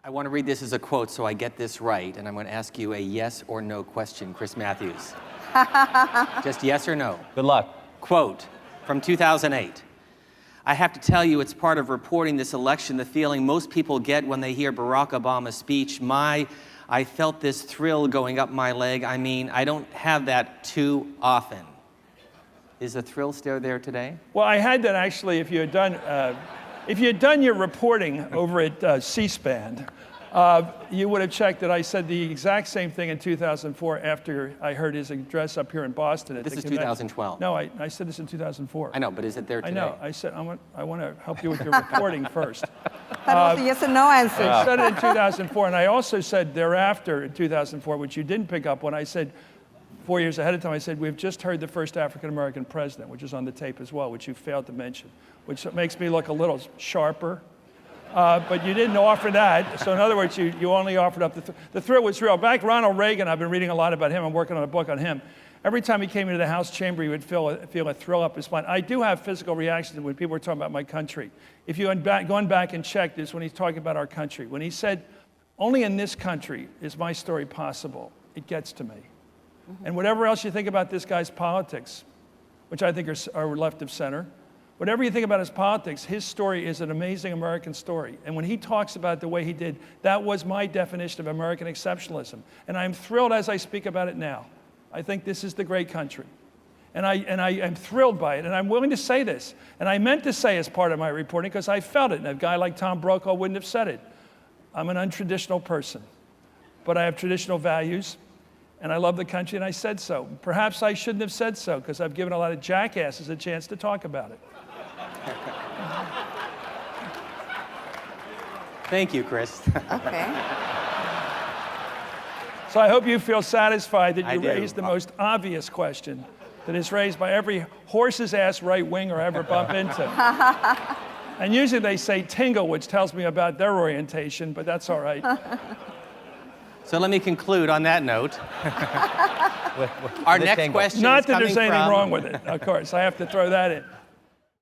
I want to read this as a quote so I get this right, and I'm going to ask you a yes or no question, Chris Matthews. Just yes or no. Good luck. Quote from 2008. I have to tell you, it's part of reporting this election, the feeling most people get when they hear Barack Obama's speech. I felt this thrill going up my leg. I mean, I don't have that too often. Is the thrill still there today? Well, I had that actually if you had done your reporting over at C-SPAN, you would have checked that I said the exact same thing in 2004 after I heard his address up here in Boston. This is 2012. No, I said this in 2004. I know, but is it there today? I know. I said I want to help you with your reporting first. That was a yes or no answer. I said it in 2004, and I also said thereafter in 2004, which you didn't pick up when I said 4 years ahead of time, I said, we've just heard the first African-American president, which is on the tape as well, which you failed to mention, which makes me look a little sharper. But you didn't offer that. So in other words, you only offered up the thrill was real. Back Ronald Reagan, I've been reading a lot about him. I'm working on a book on him. Every time he came into the House chamber, he would feel a thrill up his spine. I do have physical reactions when people were talking about my country. If you had gone back and checked this when he's talking about our country, when he said, only in this country is my story possible, it gets to me. And whatever else you think about this guy's politics, which I think are left of center, whatever you think about his politics, his story is an amazing American story. And when he talks about the way he did, that was my definition of American exceptionalism. And I'm thrilled as I speak about it now. I think this is the great country. And I am thrilled by it. And I'm willing to say this. And I meant to say as part of my reporting because I felt it. And a guy like Tom Brokaw wouldn't have said it. I'm an untraditional person. But I have traditional values. And I love the country, and I said so. Perhaps I shouldn't have said so, because I've given a lot of jackasses a chance to talk about it. Thank you, Chris. Okay. So I hope you feel satisfied that you do. raised the most obvious question that is raised by every horse's ass right-winger I ever bump into. And usually they say tingle, which tells me about their orientation, but that's all right. So let me conclude on that note. Our next question Not is that coming there's anything from... wrong with it, of course. I have to throw that in.